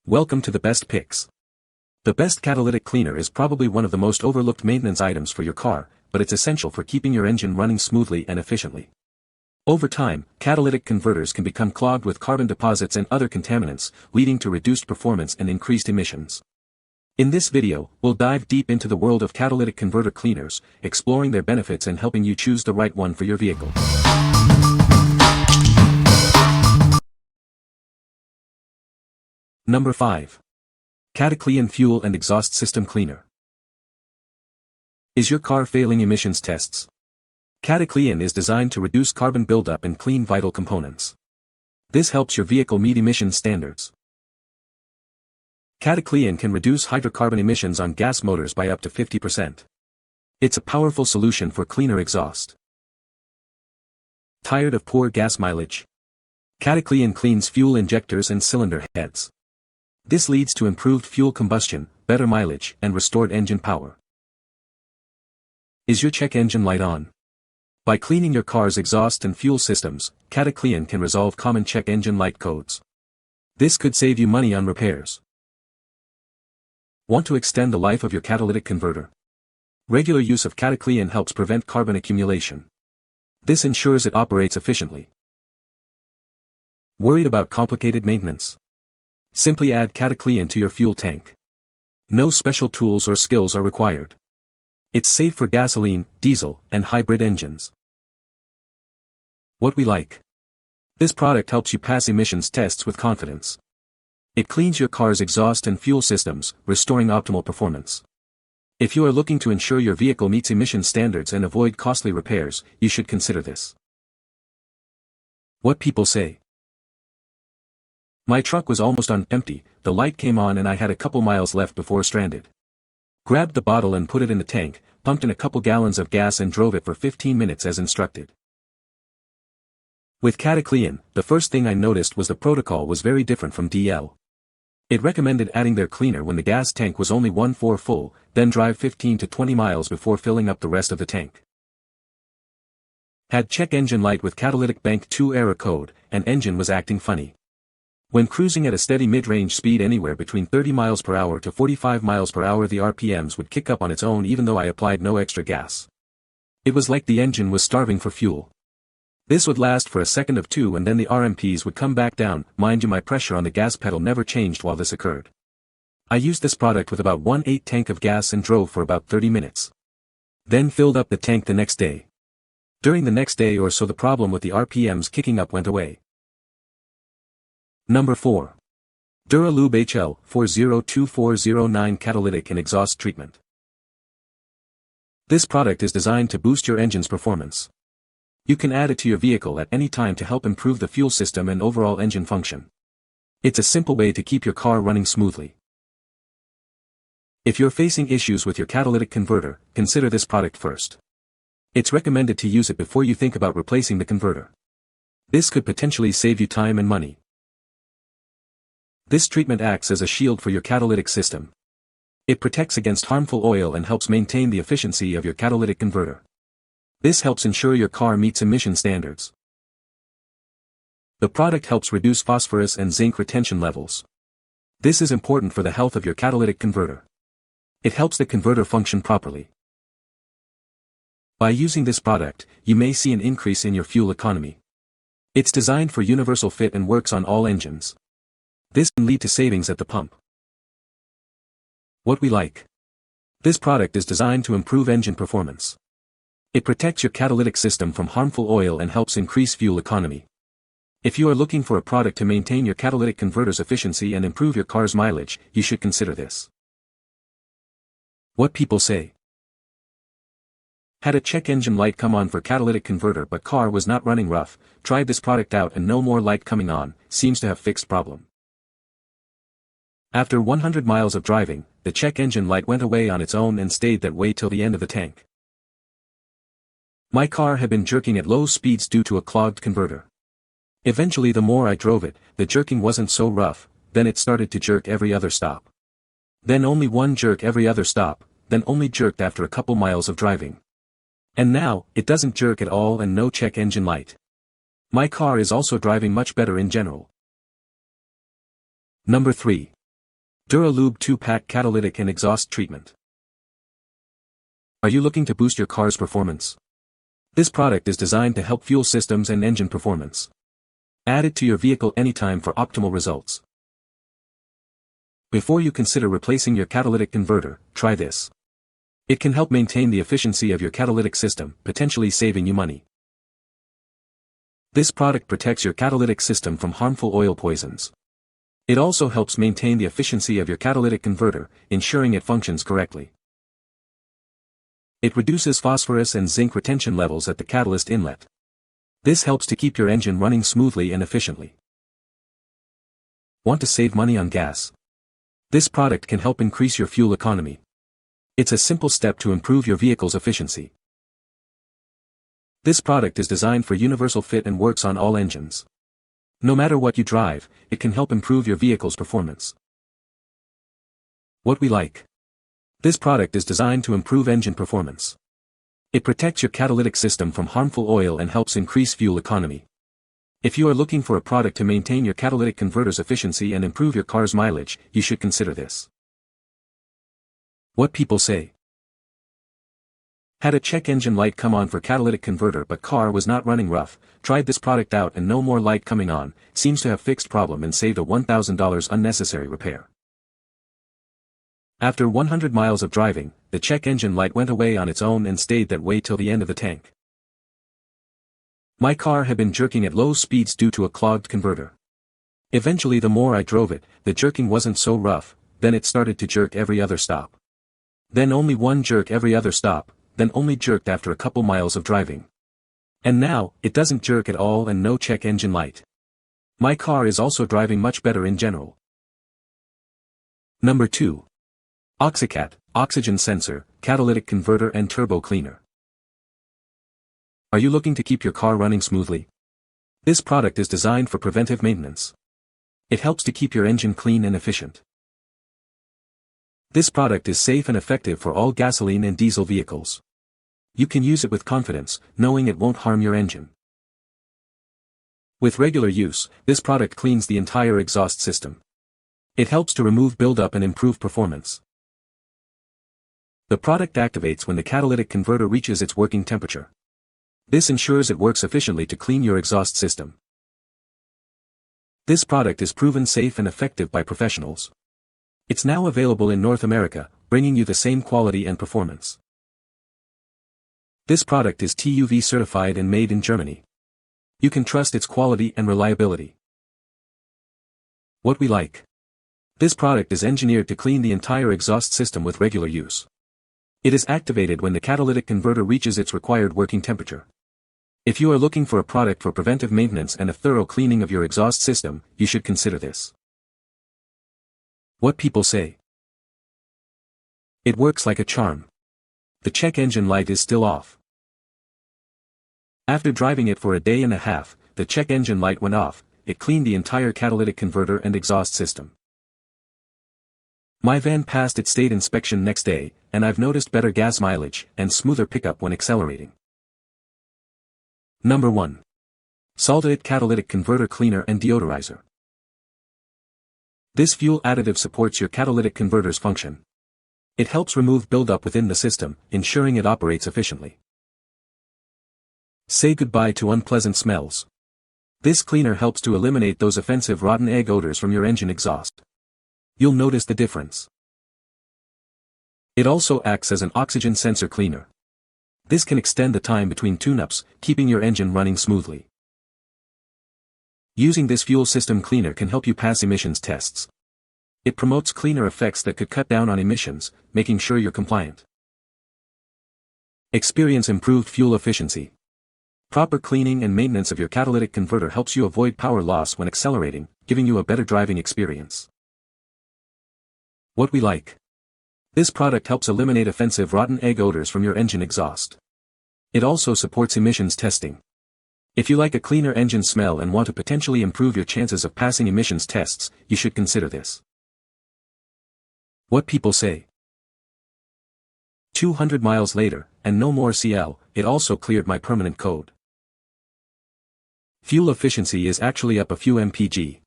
Welcome to the best picks. The best catalytic cleaner is probably one of the most overlooked maintenance items for your car, but it's essential for keeping your engine running smoothly and efficiently. Over time, catalytic converters can become clogged with carbon deposits and other contaminants, leading to reduced performance and increased emissions. In this video, we'll dive deep into the world of catalytic converter cleaners, exploring their benefits and helping you choose the right one for your vehicle. Number 5. Cataclean Fuel and Exhaust System Cleaner. Is your car failing emissions tests? Cataclean is designed to reduce carbon buildup and clean vital components. This helps your vehicle meet emission standards. Cataclean can reduce hydrocarbon emissions on gas motors by up to 50%. It's a powerful solution for cleaner exhaust. Tired of poor gas mileage? Cataclean cleans fuel injectors and cylinder heads. This leads to improved fuel combustion, better mileage, and restored engine power. Is your check engine light on? By cleaning your car's exhaust and fuel systems, Cataclean can resolve common check engine light codes. This could save you money on repairs. Want to extend the life of your catalytic converter? Regular use of Cataclean helps prevent carbon accumulation. This ensures it operates efficiently. Worried about complicated maintenance? Simply add Cataclean to your fuel tank. No special tools or skills are required. It's safe for gasoline, diesel, and hybrid engines. What we like. This product helps you pass emissions tests with confidence. It cleans your car's exhaust and fuel systems, restoring optimal performance. If you are looking to ensure your vehicle meets emission standards and avoid costly repairs, you should consider this. What people say. My truck was almost empty, the light came on and I had a couple miles left before stranded. Grabbed the bottle and put it in the tank, pumped in a couple gallons of gas and drove it for 15 minutes as instructed. With Cataclean, the first thing I noticed was the protocol was very different from DL. It recommended adding their cleaner when the gas tank was only 1/4 full, then drive 15 to 20 miles before filling up the rest of the tank. Had check engine light with catalytic bank 2 error code, and engine was acting funny. When cruising at a steady mid-range speed anywhere between 30 miles per hour to 45 miles per hour, the RPMs would kick up on its own even though I applied no extra gas. It was like the engine was starving for fuel. This would last for a second or two and then the RMPs would come back down. Mind you, my pressure on the gas pedal never changed while this occurred. I used this product with about 1/8 tank of gas and drove for about 30 minutes. Then filled up the tank the next day. During the next day or so the problem with the RPMs kicking up went away. Number 4. Dura Lube HL 402409 Catalytic and Exhaust Treatment. This product is designed to boost your engine's performance. You can add it to your vehicle at any time to help improve the fuel system and overall engine function. It's a simple way to keep your car running smoothly. If you're facing issues with your catalytic converter, consider this product first. It's recommended to use it before you think about replacing the converter. This could potentially save you time and money. This treatment acts as a shield for your catalytic system. It protects against harmful oil and helps maintain the efficiency of your catalytic converter. This helps ensure your car meets emission standards. The product helps reduce phosphorus and zinc retention levels. This is important for the health of your catalytic converter. It helps the converter function properly. By using this product, you may see an increase in your fuel economy. It's designed for universal fit and works on all engines. This can lead to savings at the pump. What we like. This product is designed to improve engine performance. It protects your catalytic system from harmful oil and helps increase fuel economy. If you are looking for a product to maintain your catalytic converter's efficiency and improve your car's mileage, you should consider this. What people say. Had a check engine light come on for catalytic converter but car was not running rough, tried this product out and no more light coming on, seems to have fixed problem. After 100 miles of driving, the check engine light went away on its own and stayed that way till the end of the tank. My car had been jerking at low speeds due to a clogged converter. Eventually the more I drove it, the jerking wasn't so rough, then it started to jerk every other stop. Then only one jerk every other stop, then only jerked after a couple miles of driving. And now, it doesn't jerk at all and no check engine light. My car is also driving much better in general. Number 3. Dura Lube 2-pack catalytic and exhaust treatment. Are you looking to boost your car's performance? This product is designed to help fuel systems and engine performance. Add it to your vehicle anytime for optimal results. Before you consider replacing your catalytic converter, try this. It can help maintain the efficiency of your catalytic system, potentially saving you money. This product protects your catalytic system from harmful oil poisons. It also helps maintain the efficiency of your catalytic converter, ensuring it functions correctly. It reduces phosphorus and zinc retention levels at the catalyst inlet. This helps to keep your engine running smoothly and efficiently. Want to save money on gas? This product can help increase your fuel economy. It's a simple step to improve your vehicle's efficiency. This product is designed for universal fit and works on all engines. No matter what you drive, it can help improve your vehicle's performance. What we like. This product is designed to improve engine performance. It protects your catalytic system from harmful oil and helps increase fuel economy. If you are looking for a product to maintain your catalytic converter's efficiency and improve your car's mileage, you should consider this. What people say. Had a check engine light come on for catalytic converter but car was not running rough, tried this product out and no more light coming on, seems to have fixed problem and saved a $1,000 unnecessary repair. After 100 miles of driving, the check engine light went away on its own and stayed that way till the end of the tank. My car had been jerking at low speeds due to a clogged converter. Eventually the more I drove it, the jerking wasn't so rough, then it started to jerk every other stop. Then only one jerk every other stop, then only jerked after a couple miles of driving. And now, it doesn't jerk at all and no check engine light. My car is also driving much better in general. Number 2. OXICAT, Oxygen Sensor, Catalytic Converter and Turbo Cleaner. Are you looking to keep your car running smoothly? This product is designed for preventive maintenance. It helps to keep your engine clean and efficient. This product is safe and effective for all gasoline and diesel vehicles. You can use it with confidence, knowing it won't harm your engine. With regular use, this product cleans the entire exhaust system. It helps to remove buildup and improve performance. The product activates when the catalytic converter reaches its working temperature. This ensures it works efficiently to clean your exhaust system. This product is proven safe and effective by professionals. It's now available in North America, bringing you the same quality and performance. This product is TÜV certified and made in Germany. You can trust its quality and reliability. What we like. This product is engineered to clean the entire exhaust system with regular use. It is activated when the catalytic converter reaches its required working temperature. If you are looking for a product for preventive maintenance and a thorough cleaning of your exhaust system, you should consider this. What people say. It works like a charm. The check engine light is still off. After driving it for a day and a half, the check engine light went off. It cleaned the entire catalytic converter and exhaust system. My van passed its state inspection next day, and I've noticed better gas mileage and smoother pickup when accelerating. Number 1. Catalytic Catalytic Converter Cleaner and Deodorizer. This fuel additive supports your catalytic converter's function. It helps remove buildup within the system, ensuring it operates efficiently. Say goodbye to unpleasant smells. This cleaner helps to eliminate those offensive rotten egg odors from your engine exhaust. You'll notice the difference. It also acts as an oxygen sensor cleaner. This can extend the time between tune-ups, keeping your engine running smoothly. Using this fuel system cleaner can help you pass emissions tests. It promotes cleaner effects that could cut down on emissions, making sure you're compliant. Experience improved fuel efficiency. Proper cleaning and maintenance of your catalytic converter helps you avoid power loss when accelerating, giving you a better driving experience. What we like. This product helps eliminate offensive rotten egg odors from your engine exhaust. It also supports emissions testing. If you like a cleaner engine smell and want to potentially improve your chances of passing emissions tests, you should consider this. What people say. 200 miles later, and no more CL, it also cleared my permanent code. Fuel efficiency is actually up a few mpg.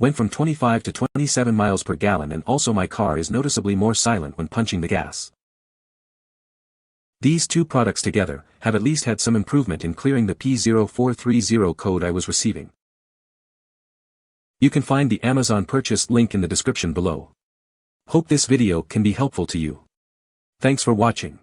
Went from 25 to 27 miles per gallon, and also my car is noticeably more silent when punching the gas. These two products together have at least had some improvement in clearing the P0430 code I was receiving. You can find the Amazon purchase link in the description below. Hope this video can be helpful to you. Thanks for watching.